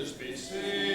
Jesus be seen.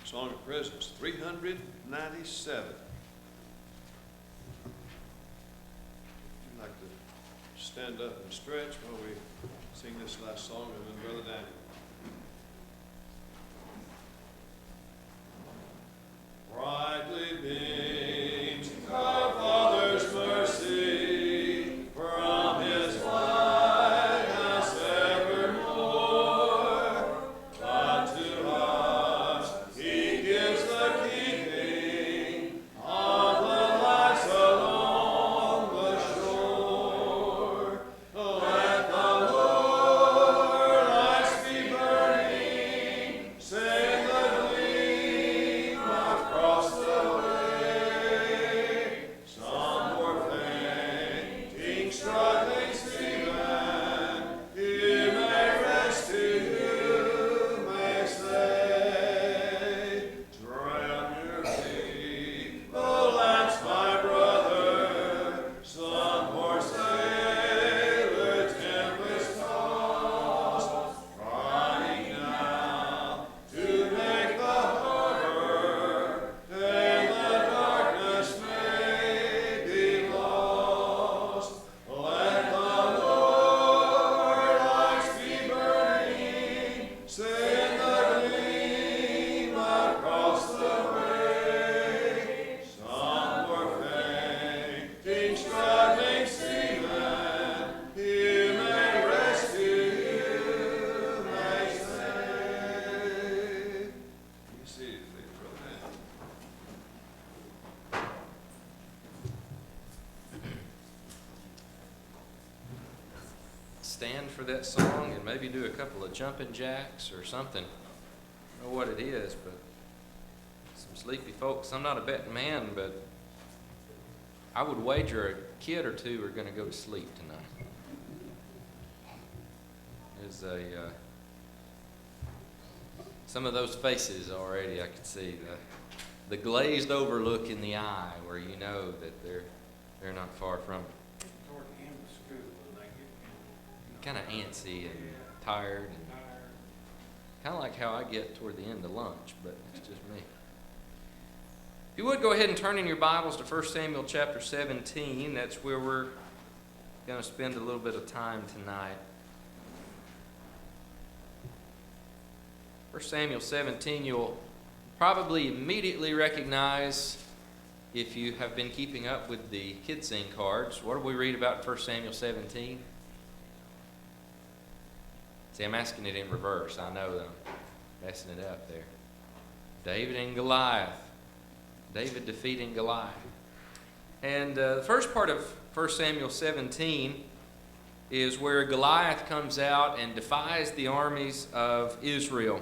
Song of Presence 397. I'd like to stand up and stretch while we sing this last song, and then Brother Daniel. Brightly beams our Father's mercy from His light us evermore. But to us He gives the keeping of the lights along the shore. Let the Lord lights be burning, send the gleam across the way. Some were fainting, struggling seamen, He may rescue, you may say. Drown your feeble lamps, my brother, some poor sailor tempest tossed, trying now to make the harbor, and the darkness may be lost. Let the Lord lights be burning, send the gleam across the way. Some were fainting, struggling seamen, He may rescue, you may say. You see, Brother Dan. Stand for that song and maybe do a couple of jumping jacks or something. I don't know what it is, but some sleepy folks. I'm not a betting man, but I would wager a kid or two are going to go to sleep tonight. There's some of those faces already. I can see the glazed over look in the eye, where you know that they're not far from it. Toward the end of school, when they Kind of antsy and tired, and kind of like how I get toward the end of lunch, but it's just me. If you would, go ahead and turn in your Bibles to 1 Samuel chapter 17. That's where we're going to spend a little bit of time tonight. 1 Samuel 17, you'll probably immediately recognize, if you have been keeping up with the Kids Sing cards. What do we read about 1 Samuel 17? See, I'm asking it in reverse. I know that I'm messing it up there. David and Goliath. David defeating Goliath. And the first part of 1 Samuel 17 is where Goliath comes out and defies the armies of Israel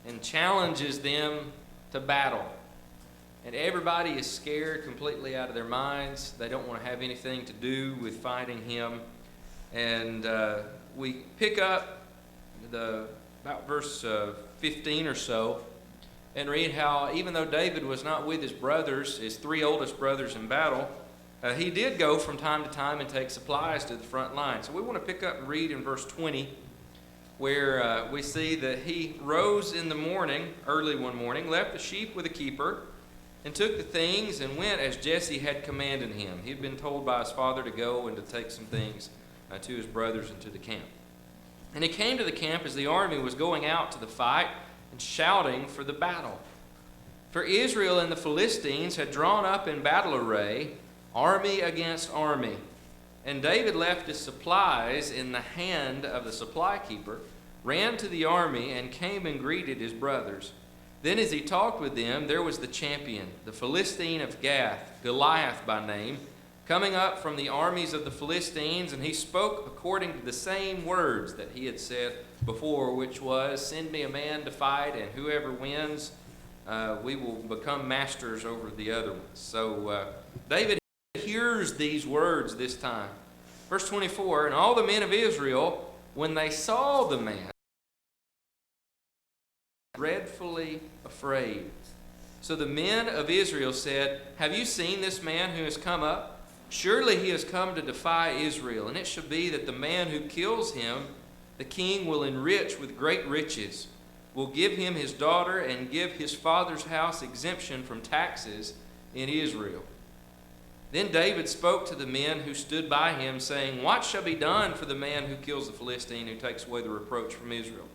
and challenges them to battle. And everybody is scared completely out of their minds. They don't want to have anything to do with fighting him. And we pick up about verse 15 or so, and read how even though David was not with his brothers, his three oldest brothers in battle, he did go from time to time and take supplies to the front line. So we want to pick up and read in verse 20, where we see that he rose in the morning, early one morning, left the sheep with a keeper, and took the things and went as Jesse had commanded him. He had been told by his father to go and to take some things to his brothers and to the camp. And he came to the camp as the army was going out to the fight and shouting for the battle. For Israel and the Philistines had drawn up in battle array, army against army. And David left his supplies in the hand of the supply keeper, ran to the army, and came and greeted his brothers. Then as he talked with them, there was the champion, the Philistine of Gath, Goliath by name, coming up from the armies of the Philistines, and he spoke according to the same words that he had said before, which was, "Send me a man to fight, and whoever wins, we will become masters over the other ones." So David hears these words this time. Verse 24, and all the men of Israel, when they saw the man, dreadfully afraid. So the men of Israel said, "Have you seen this man who has come up? Surely he has come to defy Israel, and it shall be that the man who kills him, the king will enrich with great riches. will give him his daughter and give his father's house exemption from taxes in Israel. Then David spoke to the men who stood by him, saying, What shall be done for the man who kills the Philistine, who takes away the reproach from Israel?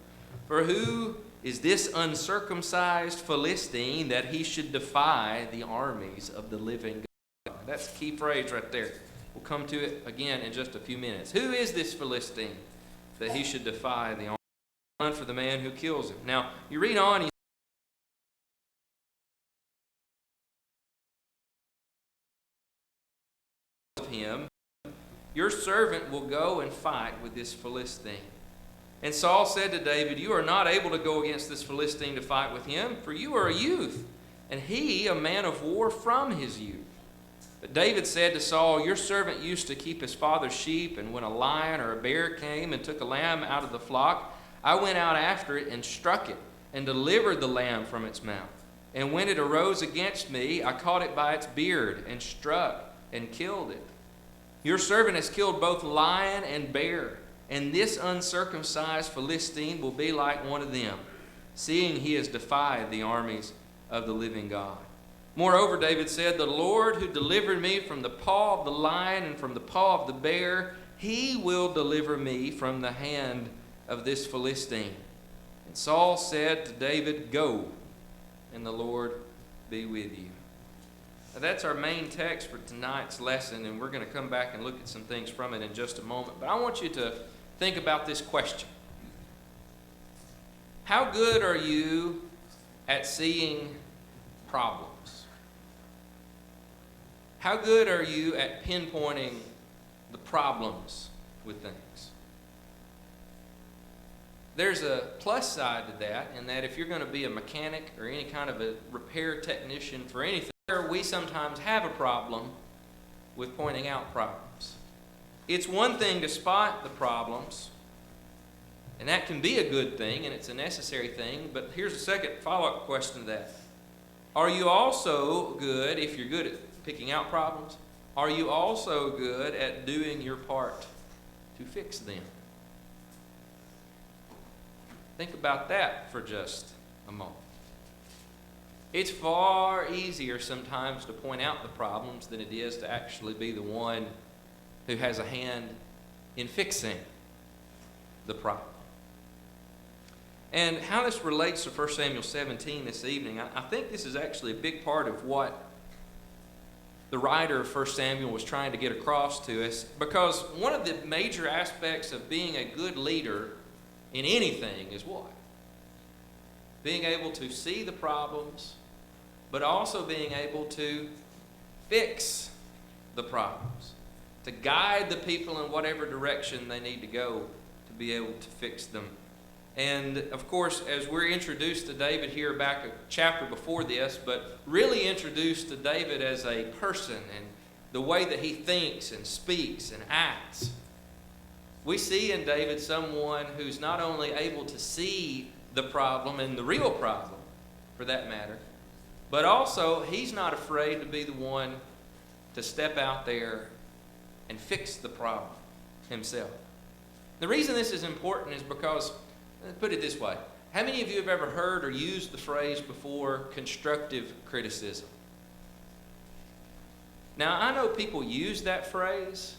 For who is this uncircumcised Philistine that he should defy the armies of the living God? That's a key phrase right there. We'll come to it again in just a few minutes. Who is this Philistine that he should defy the armies for the man who kills him? Now, you read on, him, your servant will go and fight with this Philistine. And Saul said to David, You are not able to go against this Philistine to fight with him, for you are a youth, and he a man of war from his youth. But David said to Saul, Your servant used to keep his father's sheep, and when a lion or a bear came and took a lamb out of the flock, I went out after it and struck it, and delivered the lamb from its mouth. And when it arose against me, I caught it by its beard, and struck and killed it. Your servant has killed both lion and bear, and this uncircumcised Philistine will be like one of them, seeing he has defied the armies of the living God. Moreover, David said, The Lord who delivered me from the paw of the lion and from the paw of the bear, he will deliver me from the hand of this Philistine. And Saul said to David, Go, and the Lord be with you. Now, that's our main text for tonight's lesson, and we're going to come back and look at some things from it in just a moment. But I want you to think about this question. How good are you at seeing problems? How good are you at pinpointing the problems with things? There's a plus side to that, in that if you're going to be a mechanic or any kind of a repair technician for anything, we sometimes have a problem with pointing out problems. It's one thing to spot the problems, and that can be a good thing, and it's a necessary thing, but here's a second follow-up question to that. Are you also good, if you're good at picking out problems, are you also good at doing your part to fix them? Think about that for just a moment. It's far easier sometimes to point out the problems than it is to actually be the one who has a hand in fixing the problem. And how this relates to 1 Samuel 17 this evening, I think this is actually a big part of what the writer of 1 Samuel was trying to get across to us, because one of the major aspects of being a good leader in anything is what? Being able to see the problems, but also being able to fix the problems, to guide the people in whatever direction they need to go to be able to fix them. And of course, as we're introduced to David here back a chapter before this, but really introduced to David as a person and the way that he thinks and speaks and acts, we see in David someone who's not only able to see the problem, and the real problem for that matter, but also he's not afraid to be the one to step out there and fix the problem himself. The reason this is important is because, put it this way, how many of you have ever heard or used the phrase before, constructive criticism? Now, I know people use that phrase.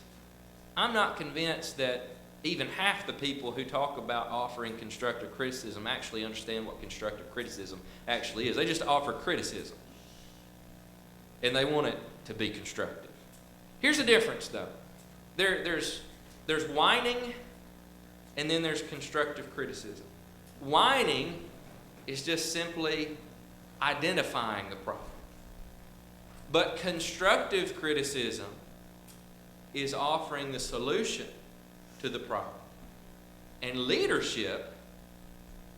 I'm not convinced that even half the people who talk about offering constructive criticism actually understand what constructive criticism actually is. They just offer criticism, and they want it to be constructive. Here's the difference, though. There's whining, and then there's constructive criticism. Whining is just simply identifying the problem. But constructive criticism is offering the solution to the problem. And leadership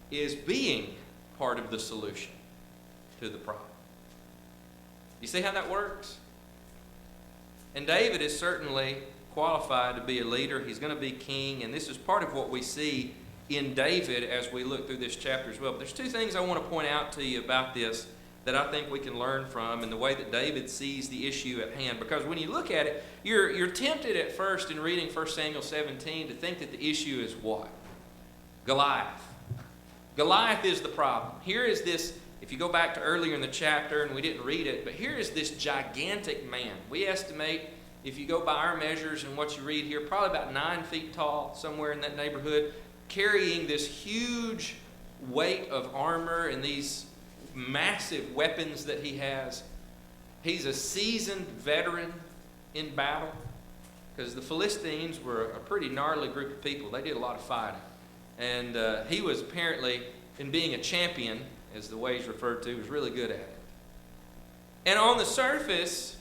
is being part of the solution to the problem. You see how that works? And David is certainly qualified to be a leader. He's going to be king, and this is part of what we see in David as we look through this chapter as well. But there's two things I want to point out to you about this that I think we can learn from in the way that David sees the issue at hand. Because when you look at it, you're tempted at first in reading 1 Samuel 17 to think that the issue is what? Goliath. Goliath is the problem. Here is this, if you go back to earlier in the chapter, and we didn't read it, but here is this gigantic man. We estimate, if you go by our measures and what you read here, probably about 9 feet tall, somewhere in that neighborhood, carrying this huge weight of armor and these massive weapons that he has. He's a seasoned veteran in battle, because the Philistines were a pretty gnarly group of people. They did a lot of fighting. And he was apparently, in being a champion, as the way he's referred to, was really good at it. And on the surface,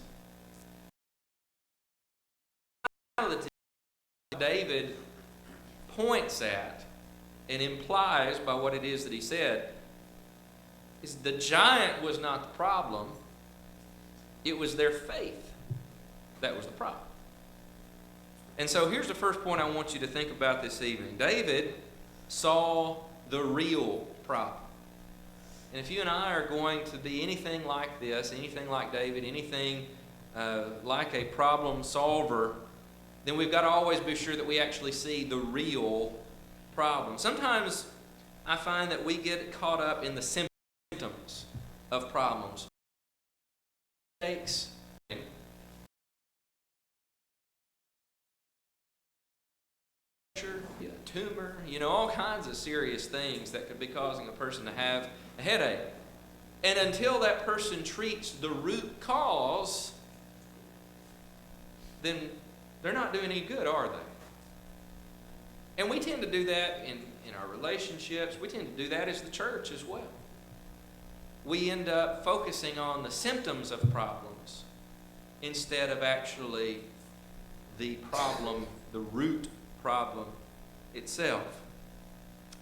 David points at and implies by what it is that he said, is the giant was not the problem. It was their faith that was the problem. And so here's the first point I want you to think about this evening. David saw the real problem. And if you and I are going to be anything like this, anything like David, anything like a problem solver, then we've got to always be sure that we actually see the real problem. Sometimes I find that we get caught up in the symptoms of problems. Mistakes, tumor, all kinds of serious things that could be causing a person to have a headache. And until that person treats the root cause, then they're not doing any good, are they? And we tend to do that in our relationships. We tend to do that as the church as well. We end up focusing on the symptoms of problems instead of actually the problem, the root problem itself.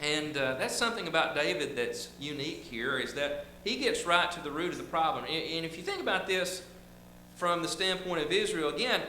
And that's something about David that's unique here, is that he gets right to the root of the problem. And if you think about this from the standpoint of Israel, again,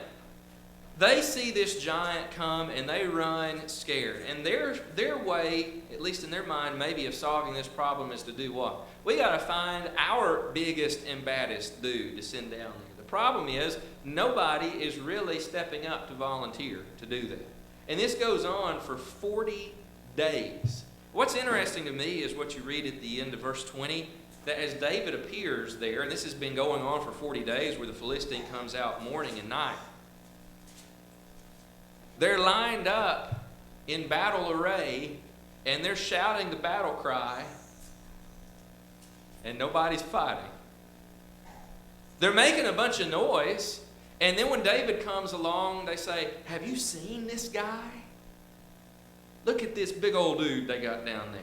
they see this giant come and they run scared. And their way, at least in their mind, maybe of solving this problem is to do what? We got to find our biggest and baddest dude to send down there. The problem is nobody is really stepping up to volunteer to do that. And this goes on for 40 days. What's interesting to me is what you read at the end of verse 20, that as David appears there, and this has been going on for 40 days where the Philistine comes out morning and night, they're lined up in battle array and they're shouting the battle cry and nobody's fighting. They're making a bunch of noise. And then when David comes along, they say, have you seen this guy? Look at this big old dude they got down there.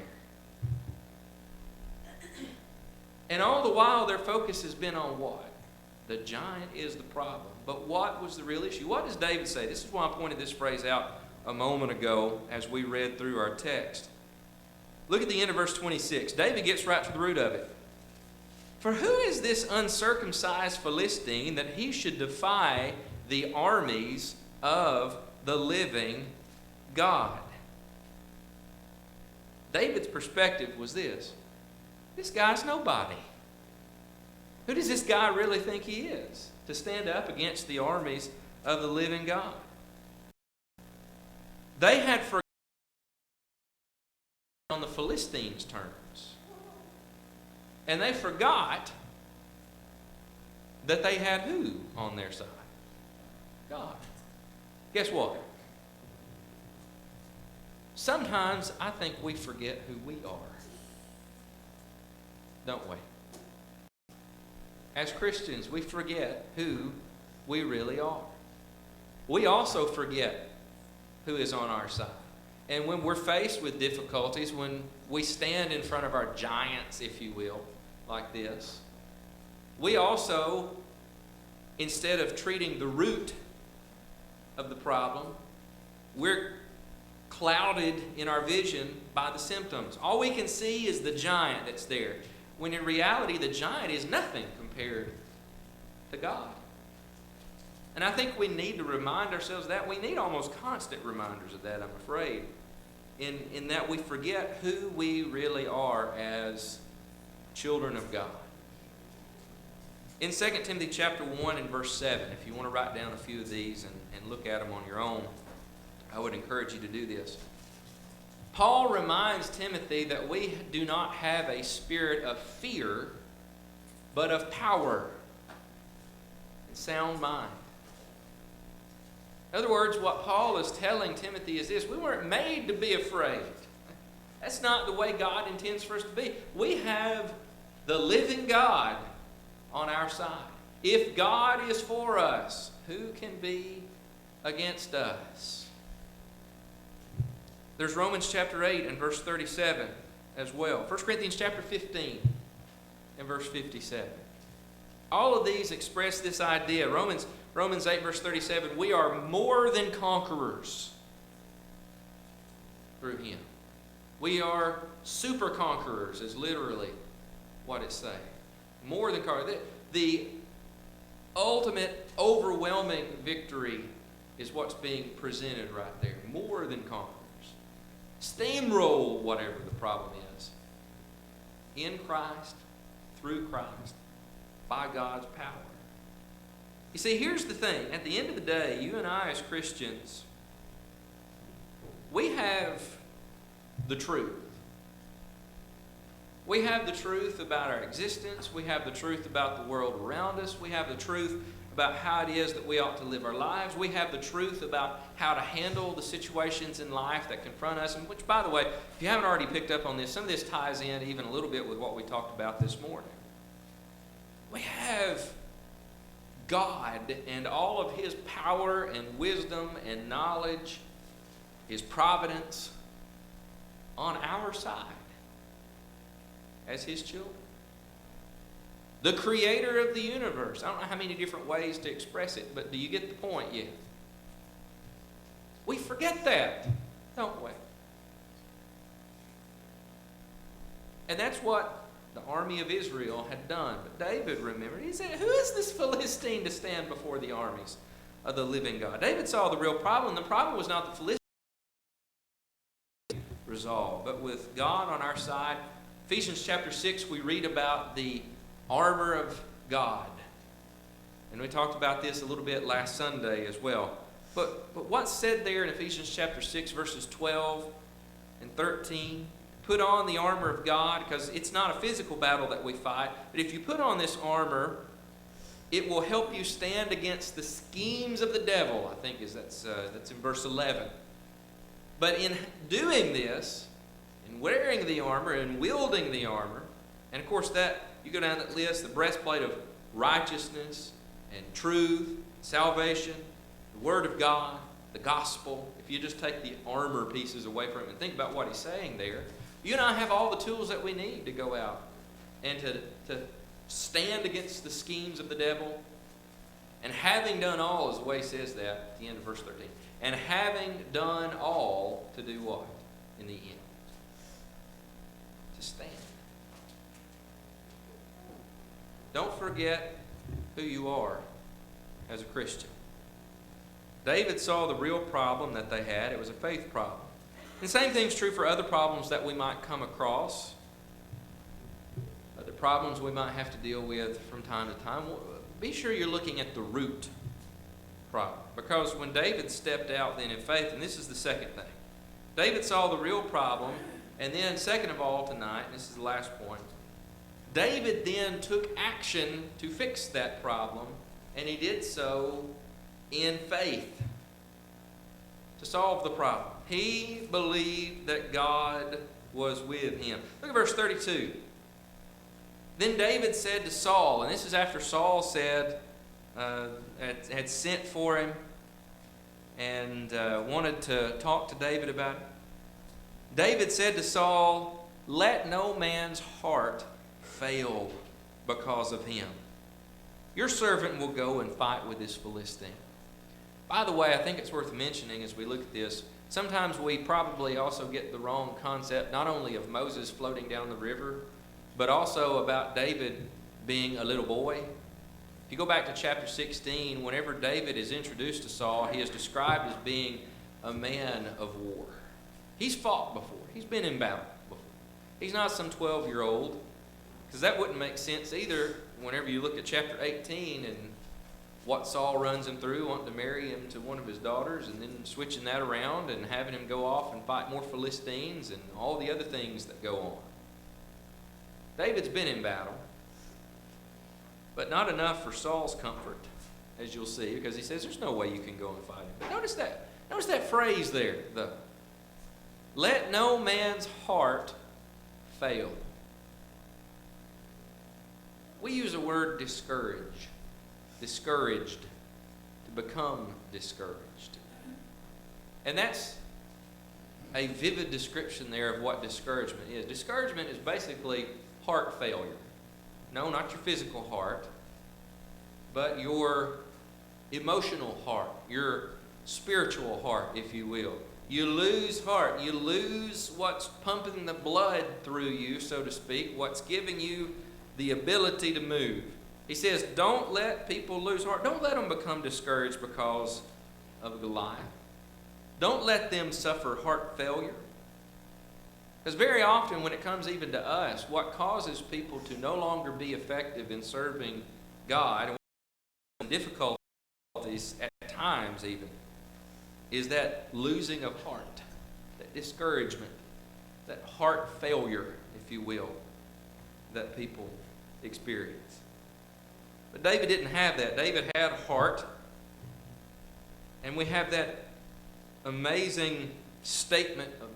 And all the while, their focus has been on what? The giant is the problem. But what was the real issue? What does David say? This is why I pointed this phrase out a moment ago as we read through our text. Look at the end of verse 26. David gets right to the root of it. For who is this uncircumcised Philistine that he should defy the armies of the living God? David's perspective was this. This guy's nobody. Who does this guy really think he is to stand up against the armies of the living God? They had forgotten on the Philistines' terms. And they forgot that they had who on their side? God. Guess what? Sometimes I think we forget who we are. Don't we? As Christians, we forget who we really are. We also forget who is on our side. And when we're faced with difficulties, when we stand in front of our giants, if you will, like this, we also, instead of treating the root of the problem, we're clouded in our vision by the symptoms. All we can see is the giant that's there, when in reality the giant is nothing compared to God. And I think we need to remind ourselves that. We need almost constant reminders of that, I'm afraid, in that we forget who we really are as children of God. In 2 Timothy chapter 1 and verse 7, if you want to write down a few of these and look at them on your own, I would encourage you to do this. Paul reminds Timothy that we do not have a spirit of fear, but of power and sound mind. In other words, what Paul is telling Timothy is this: we weren't made to be afraid. That's not the way God intends for us to be. We have the living God on our side. If God is for us, who can be against us? There's Romans chapter 8 and verse 37 as well. 1 Corinthians chapter 15 and verse 57. All of these express this idea. Romans 8 verse 37, we are more than conquerors through Him. We are super conquerors is literally what it's saying. More than conquerors. The ultimate overwhelming victory is what's being presented right there. More than conquerors. Steamroll whatever the problem is. In Christ, through Christ, by God's power. You see, here's the thing. At the end of the day, you and I as Christians, we have the truth. We have the truth about our existence. We have the truth about the world around us. We have the truth about how it is that we ought to live our lives. We have the truth about how to handle the situations in life that confront us. And which, by the way, if you haven't already picked up on this, some of this ties in even a little bit with what we talked about this morning. We have God and all of His power and wisdom and knowledge, His providence on our side as His children. The creator of the universe. I don't know how many different ways to express it, but do you get the point yet? We forget that, don't we? And that's what the army of Israel had done. But David remembered. He said, who is this Philistine to stand before the armies of the living God? David saw the real problem. The problem was not the Philistine resolved, but with God on our side. Ephesians chapter 6, we read about the armor of God. And we talked about this a little bit last Sunday as well. But what's said there in Ephesians chapter 6, verses 12 and 13? Put on the armor of God, because it's not a physical battle that we fight. But if you put on this armor, it will help you stand against the schemes of the devil, I think that's in verse 11. But in doing this, in wearing the armor and wielding the armor, and of course that, you go down that list, the breastplate of righteousness and truth, salvation, the Word of God, the gospel. If you just take the armor pieces away from it and think about what he's saying there, you and I have all the tools that we need to go out and to stand against the schemes of the devil. And having done all, is the way he says that at the end of verse 13. And having done all, to do what in the end? To stand. Don't forget who you are as a Christian. David saw the real problem that they had. It was a faith problem. And the same thing's true for other problems that we might come across. Other problems we might have to deal with from time to time. Be sure you're looking at the root problem. Because when David stepped out then in faith, and this is the second thing. David saw the real problem, and then second of all tonight, and this is the last point, David then took action to fix that problem, and he did so in faith to solve the problem. He believed that God was with him. Look at verse 32. Then David said to Saul, and this is after Saul had sent for him and wanted to talk to David about it. David said to Saul, "Let no man's heart fail because of him. Your servant will go and fight with this Philistine." By the way, I think it's worth mentioning as we look at this, sometimes we probably also get the wrong concept, not only of Moses floating down the river, but also about David being a little boy. If you go back to chapter 16, whenever David is introduced to Saul, he is described as being a man of war. He's fought before. He's been in battle before. He's not some 12-year-old, because that wouldn't make sense either whenever you look at chapter 18 and what Saul runs him through, wanting to marry him to one of his daughters, and then switching that around and having him go off and fight more Philistines and all the other things that go on. David's been in battle, but not enough for Saul's comfort, as you'll see, because he says there's no way you can go and fight him. But notice that phrase there, though. Let no man's heart fail. We use the word discouraged, to become discouraged. And that's a vivid description there of what discouragement is. Discouragement is basically heart failure. No, not your physical heart, but your emotional heart, your spiritual heart, if you will. You lose heart. You lose what's pumping the blood through you, so to speak, what's giving you the ability to move. He says, don't let people lose heart. Don't let them become discouraged because of Goliath. Don't let them suffer heart failure. Because very often when it comes even to us, what causes people to no longer be effective in serving God, and difficulties at times even, is that losing of heart, that discouragement, that heart failure, if you will, that people experience. But David didn't have that. David had heart. And we have that amazing statement of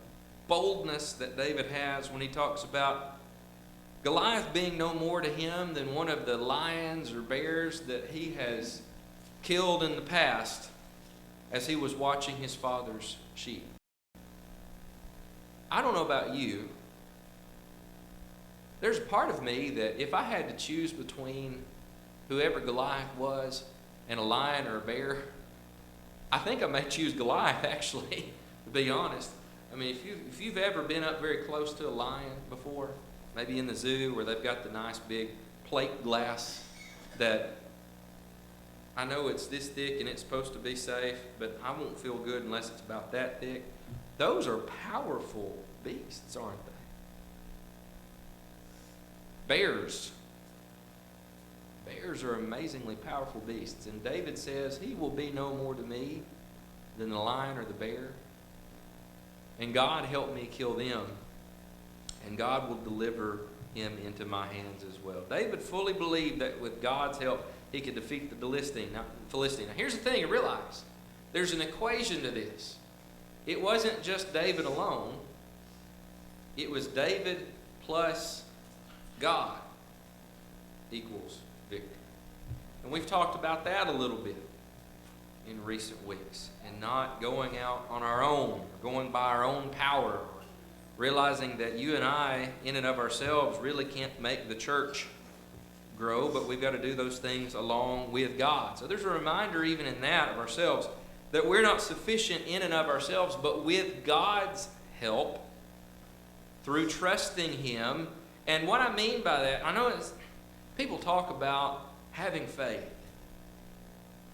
boldness that David has when he talks about Goliath being no more to him than one of the lions or bears that he has killed in the past as he was watching his father's sheep. I don't know about you. There's a part of me that if I had to choose between whoever Goliath was and a lion or a bear, I think I may choose Goliath, actually, to be honest. I mean, if you've ever been up very close to a lion before, maybe in the zoo where they've got the nice big plate glass that I know it's this thick and it's supposed to be safe, but I won't feel good unless it's about that thick. Those are powerful beasts, aren't they? Bears are amazingly powerful beasts. And David says, he will be no more to me than the lion or the bear. And God help me kill them. And God will deliver him into my hands as well. David fully believed that with God's help, he could defeat the Philistine. Now, here's the thing you realize. There's an equation to this. It wasn't just David alone. It was David plus God equals victory. And we've talked about that a little bit in recent weeks. And not going out on our own, going by our own power, realizing that you and I, in and of ourselves, really can't make the church grow, but we've got to do those things along with God. So there's a reminder even in that of ourselves that we're not sufficient in and of ourselves, but with God's help, through trusting Him. And what I mean by that, I know people talk about having faith.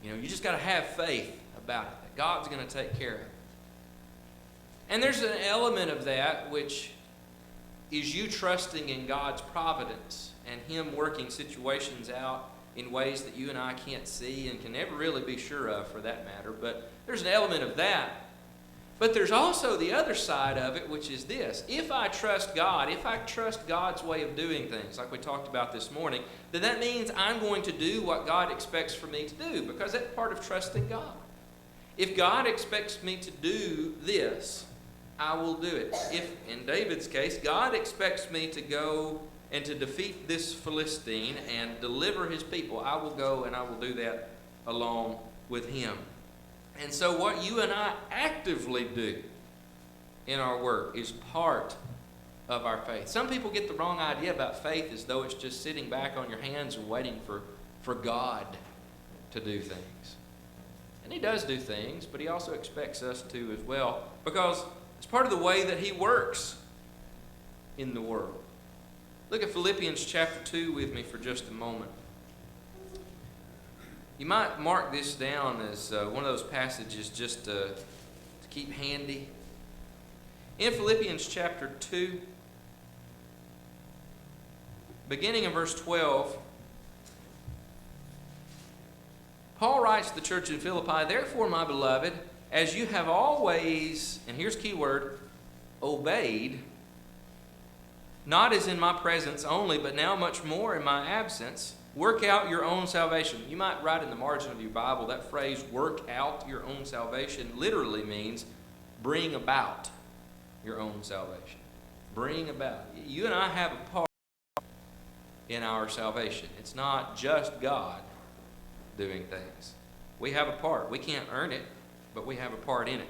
You know, you just got to have faith about it, that God's going to take care of it. And there's an element of that which is you trusting in God's providence and Him working situations out in ways that you and I can't see and can never really be sure of, for that matter. But there's an element of that. But there's also the other side of it, which is this. If I trust God, if I trust God's way of doing things, like we talked about this morning, then that means I'm going to do what God expects for me to do, because that's part of trusting God. If God expects me to do this, I will do it. If, in David's case, God expects me to go and to defeat this Philistine and deliver his people, I will go and I will do that along with him. And so what you and I actively do in our work is part of our faith. Some people get the wrong idea about faith as though it's just sitting back on your hands and waiting for God to do things. And He does do things, but He also expects us to as well, because it's part of the way that He works in the world. Look at Philippians chapter 2 with me for just a moment. You might mark this down as one of those passages just to keep handy. In Philippians chapter 2, beginning in verse 12, Paul writes to the church in Philippi, "Therefore, my beloved, as you have always," and here's key word, "obeyed, not as in my presence only, but now much more in my absence, work out your own salvation." You might write in the margin of your Bible that phrase, "work out your own salvation," literally means bring about your own salvation. Bring about. You and I have a part in our salvation. It's not just God doing things. We have a part. We can't earn it, but we have a part in it.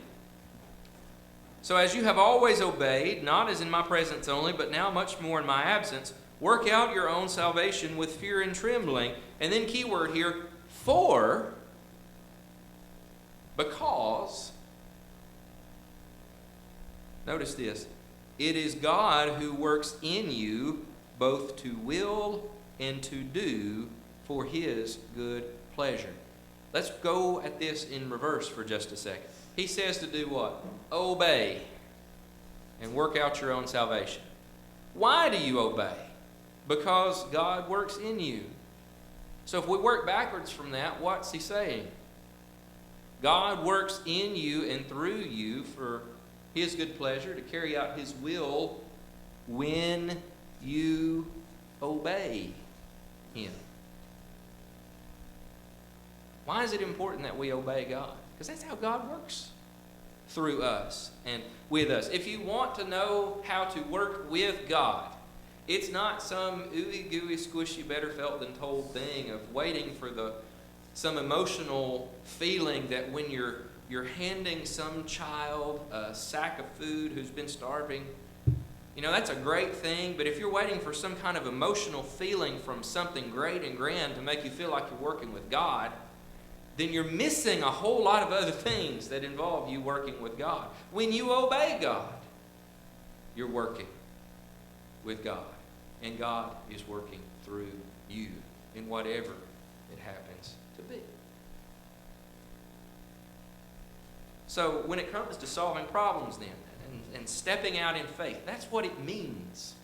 "So as you have always obeyed, not as in my presence only, but now much more in my absence, work out your own salvation with fear and trembling." And then key word here, for, because, notice this, it is God who works in you both to will and to do for His good pleasure. Let's go at this in reverse for just a second. He says to do what? Obey and work out your own salvation. Why do you obey? Because God works in you. So if we work backwards from that, what's He saying? God works in you and through you for His good pleasure to carry out His will when you obey Him. Why is it important that we obey God? Because that's how God works through us and with us. If you want to know how to work with God, it's not some ooey gooey squishy better felt than told thing of waiting for some emotional feeling that when you're handing some child a sack of food who's been starving, you know, that's a great thing, but if you're waiting for some kind of emotional feeling from something great and grand to make you feel like you're working with God, then you're missing a whole lot of other things that involve you working with God. When you obey God, you're working with God, and God is working through you in whatever it happens to be. So when it comes to solving problems then, and stepping out in faith, that's what it means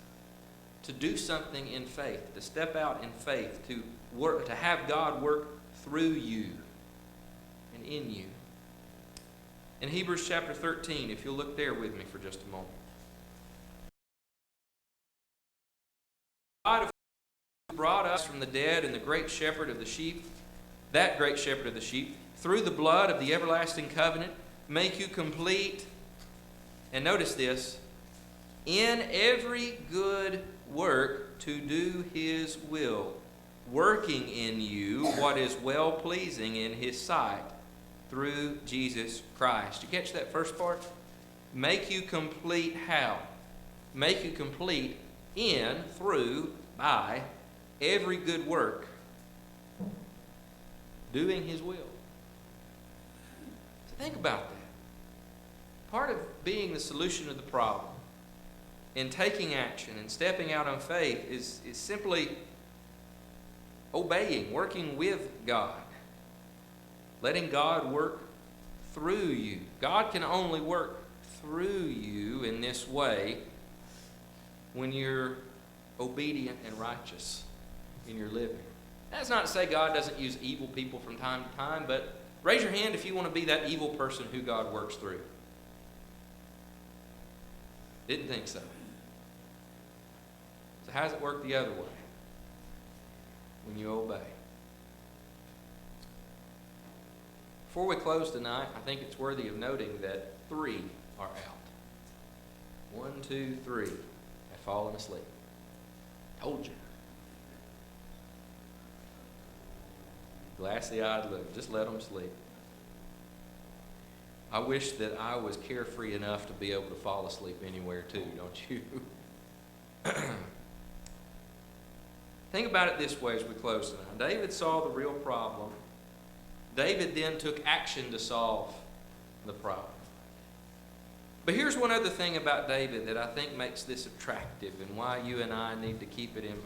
to do something in faith, to step out in faith, to work, to have God work through you and in you. In Hebrews chapter 13, if you'll look there with me for just a moment. God who brought us from the dead and the great shepherd of the sheep, that great shepherd of the sheep, through the blood of the everlasting covenant, make you complete, and notice this, in every good work to do His will, working in you what is well-pleasing in His sight through Jesus Christ. You catch that first part? Make you complete how? Make you complete in, through, by every good work, doing His will. So think about that. Part of being the solution of the problem and taking action and stepping out on faith is simply obeying, working with God, letting God work through you. God can only work through you in this way when you're obedient and righteous in your living. That's not to say God doesn't use evil people from time to time, but raise your hand if you want to be that evil person who God works through. Didn't think so. So how does it work the other way? When you obey. Before we close tonight, I think it's worthy of noting that 3 are out. 1, 2, 3 have fallen asleep. Told you. Glassy-eyed look. Just let them sleep. I wish that I was carefree enough to be able to fall asleep anywhere too, don't you? Think about it this way as we close tonight. David saw the real problem. David then took action to solve the problem. But here's one other thing about David that I think makes this attractive and why you and I need to keep it in mind.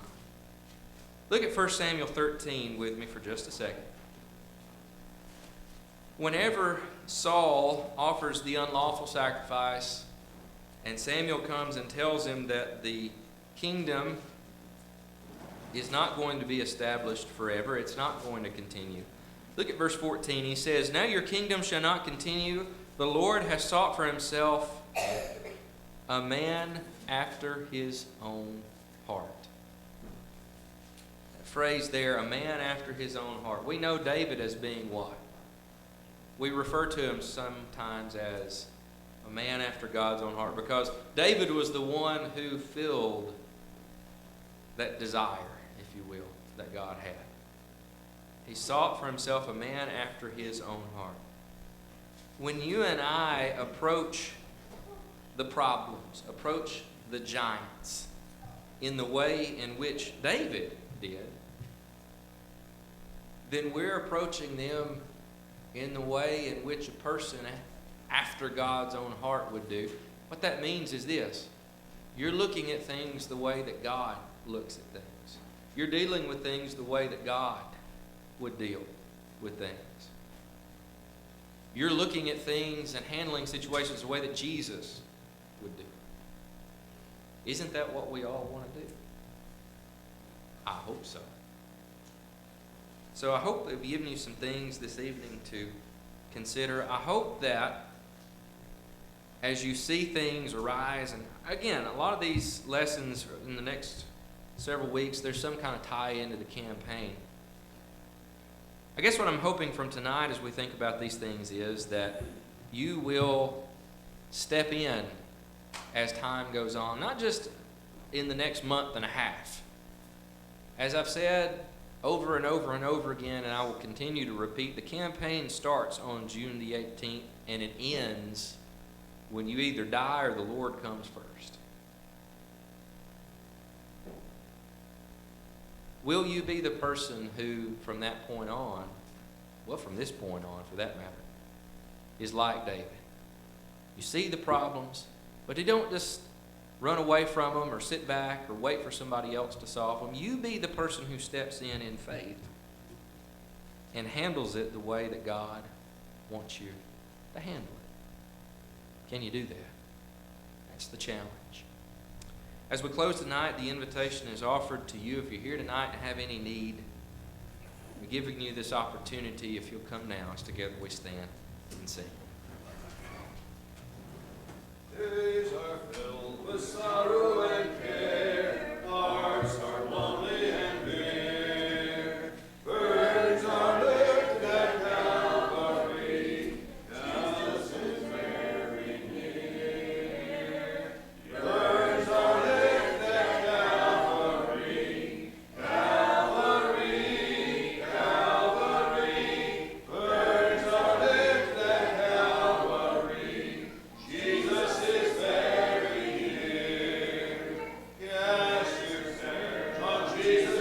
Look at 1 Samuel 13 with me for just a second. Whenever Saul offers the unlawful sacrifice and Samuel comes and tells him that the kingdom is not going to be established forever, it's not going to continue. Look at verse 14. He says, "Now your kingdom shall not continue. The Lord has sought for himself a man after his own heart." That phrase there, a man after his own heart. We know David as being what? We refer to him sometimes as a man after God's own heart, because David was the one who filled that desire, if you will, that God had. He sought for himself a man after his own heart. When you and I approach the problems, approach the giants in the way in which David did, then we're approaching them in the way in which a person after God's own heart would do. What that means is this: you're looking at things the way that God looks at things. You're dealing with things the way that God would deal with things. You're looking at things and handling situations the way that Jesus would do. Isn't that what we all want to do? I hope so. So I hope I've given you some things this evening to consider. I hope that as you see things arise, and again, a lot of these lessons in the next several weeks, there's some kind of tie into the campaign. I guess what I'm hoping from tonight as we think about these things is that you will step in as time goes on, not just in the next month and a half. As I've said over and over and over again, and I will continue to repeat, the campaign starts on June the 18th and it ends when you either die or the Lord comes first. Will you be the person who, from that point on, well, from this point on for that matter, is like David? You see the problems, but you don't just run away from them or sit back or wait for somebody else to solve them. You be the person who steps in faith and handles it the way that God wants you to handle it. Can you do that? That's the challenge. As we close tonight, the invitation is offered to you. If you're here tonight and have any need, we're giving you this opportunity. If you'll come now, as together we stand and sing. Days are filled with sorrow and care, hearts are lonely and bare. Burdens are lifted at Calvary, Jesus is very near. Burdens are lifted at Calvary, Calvary, Calvary. Burdens are lifted at Calvary, Jesus is very near. Cast your cares on Jesus.